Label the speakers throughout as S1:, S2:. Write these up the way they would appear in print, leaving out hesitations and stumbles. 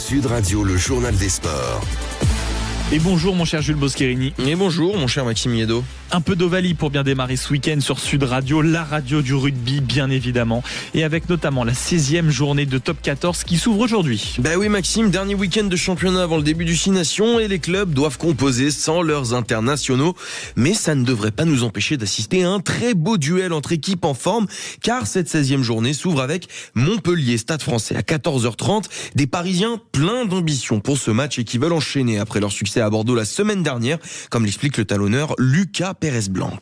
S1: Sud Radio, le journal des sports.
S2: Et bonjour mon cher Jules Boscherini.
S3: Et bonjour mon cher Maxime Yeddo.
S2: Un peu d'Ovalie pour bien démarrer ce week-end sur Sud Radio, la radio du rugby bien évidemment. Et avec notamment la 16e journée de Top 14 qui s'ouvre aujourd'hui.
S3: Bah oui Maxime, dernier week-end de championnat avant le début du 6 Nations et les clubs doivent composer sans leurs internationaux. Mais ça ne devrait pas nous empêcher d'assister à un très beau duel entre équipes en forme, car cette 16e journée s'ouvre avec Montpellier, Stade Français à 14h30. Des Parisiens pleins d'ambition pour ce match et qui veulent enchaîner après leur succès à Bordeaux la semaine dernière, comme l'explique le talonneur Lucas Pérez-Blanc.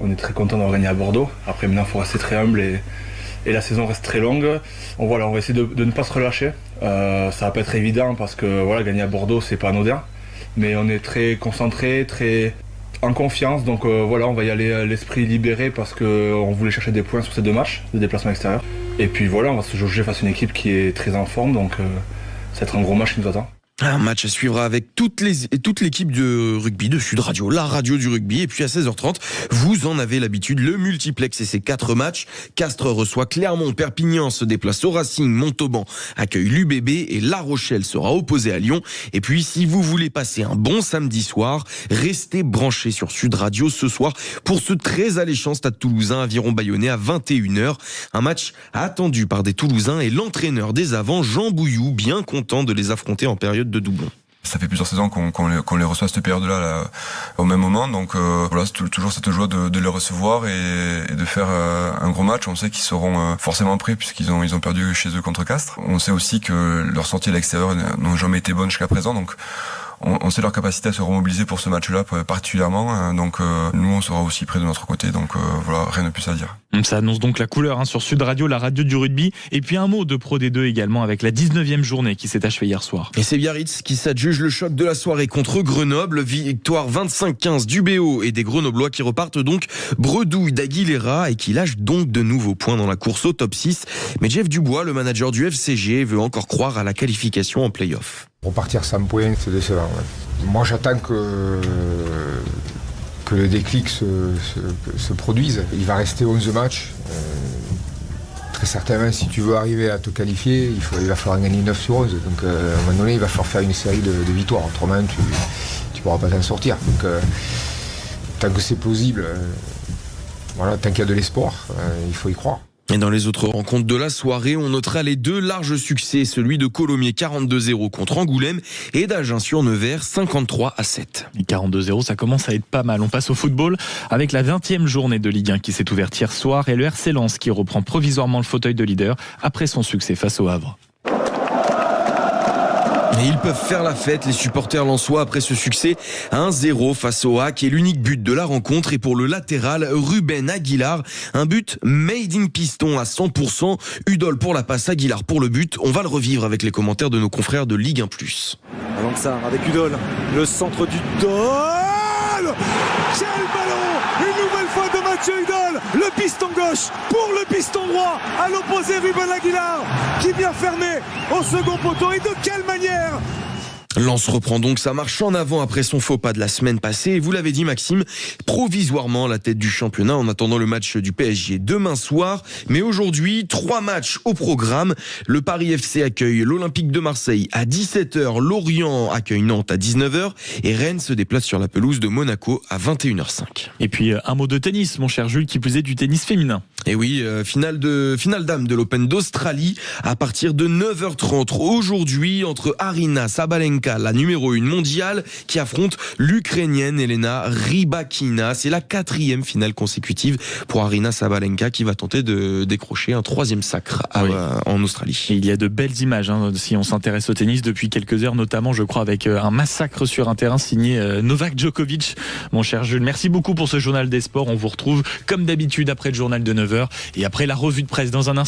S4: On est très content d'avoir gagné à Bordeaux. Après maintenant il faut rester très humble et la saison reste très longue. On va essayer de ne pas se relâcher. Ça va pas être évident parce que gagner à Bordeaux c'est pas anodin. Mais on est très concentré, très en confiance. Donc on va y aller l'esprit libéré parce qu'on voulait chercher des points sur ces 2 matchs de déplacement extérieur. Et puis on va se jauger face à une équipe qui est très en forme. Donc ça va être un gros match qui nous attend.
S3: Un match à suivre avec toute l'équipe de rugby de Sud Radio, la radio du rugby. Et puis à 16h30, vous en avez l'habitude, le multiplex et ses 4 matchs. Castres reçoit Clermont, Perpignan se déplace au Racing, Montauban accueille l'UBB et La Rochelle sera opposé à Lyon. Et puis si vous voulez passer un bon samedi soir, restez branchés sur Sud Radio ce soir pour ce très alléchant Stade Toulousain Aviron Bayonnais à 21h. Un match attendu par des Toulousains et l'entraîneur des avants, Jean Bouillou, bien content de les affronter en période de doublon.
S5: Ça fait plusieurs saisons qu'on les reçoit à cette période-là là, au même moment, donc c'est toujours cette joie de les recevoir et de faire un gros match. On sait qu'ils seront forcément prêts puisqu'ils ont perdu chez eux contre Castres. On sait aussi que leurs sorties à l'extérieur n'ont jamais été bonnes jusqu'à présent, donc on sait leur capacité à se remobiliser pour ce match-là particulièrement. Donc nous, on sera aussi près de notre côté. Donc rien de plus à dire.
S2: Ça annonce donc la couleur sur Sud Radio, la radio du rugby. Et puis un mot de Pro D2 également avec la 19e journée qui s'est achevée hier soir.
S3: Et c'est Biarritz qui s'adjuge le choc de la soirée contre Grenoble. Victoire 25-15 du BO et des Grenoblois qui repartent donc bredouille d'Aguilera et qui lâchent donc de nouveaux points dans la course au top 6. Mais Jeff Dubois, le manager du FCG, veut encore croire à la qualification en play-off.
S6: Repartir sans points, c'est décevant. Ouais. Moi, j'attends que le déclic se produise. Il va rester 11 matchs. Très certainement, si tu veux arriver à te qualifier, il va falloir gagner 9 sur 11. Donc, à un moment donné, il va falloir faire une série de victoires. Autrement, tu ne pourras pas t'en sortir. Donc, tant que c'est plausible, tant qu'il y a de l'espoir, il faut y croire.
S3: Et dans les autres rencontres de la soirée, on notera les 2 larges succès, celui de Colomiers 42-0 contre Angoulême et d'Agen-sur-Nevers 53-7.
S2: Et 42-0, ça commence à être pas mal. On passe au football avec la 20e journée de Ligue 1 qui s'est ouverte hier soir et le RC Lens qui reprend provisoirement le fauteuil de leader après son succès face au Havre.
S3: Et ils peuvent faire la fête, les supporters lensois, après ce succès 1-0 face au HAC et l'unique but de la rencontre est pour le latéral Ruben Aguilar. Un but made in piston à 100%. Udol pour la passe, Aguilar pour le but. On va le revivre avec les commentaires de nos confrères de Ligue 1+.
S7: Avant ça, avec Udol, le centre d'Udol. Quel ballon! Une nouvelle fois de Mathieu Udol. Le piston gauche pour le piston droit. À l'opposé, Ruben Aguilar qui vient fermer au second poteau. Et de quelle manière!
S3: Lens reprend donc sa marche en avant après son faux pas de la semaine passée. Et vous l'avez dit Maxime, provisoirement la tête du championnat en attendant le match du PSG demain soir. Mais aujourd'hui, 3 matchs au programme. Le Paris FC accueille l'Olympique de Marseille à 17h. Lorient accueille Nantes à 19h. Et Rennes se déplace sur la pelouse de Monaco à 21h05.
S2: Et puis un mot de tennis, mon cher Jules, qui plus est du tennis féminin.
S3: Et oui, finale dame de l'Open d'Australie à partir de 9h30 aujourd'hui entre Aryna Sabalenka, la numéro 1 mondiale, qui affronte l'Ukrainienne Elena Rybakina. C'est la 4e finale consécutive pour Aryna Sabalenka qui va tenter de décrocher un 3e sacre en Australie.
S2: Et il y a de belles images si on s'intéresse au tennis depuis quelques heures, notamment je crois avec un massacre sur un terrain signé Novak Djokovic. Mon cher Jules, merci beaucoup pour ce journal des sports. On vous retrouve comme d'habitude après le journal de 9h et après la revue de presse dans un instant.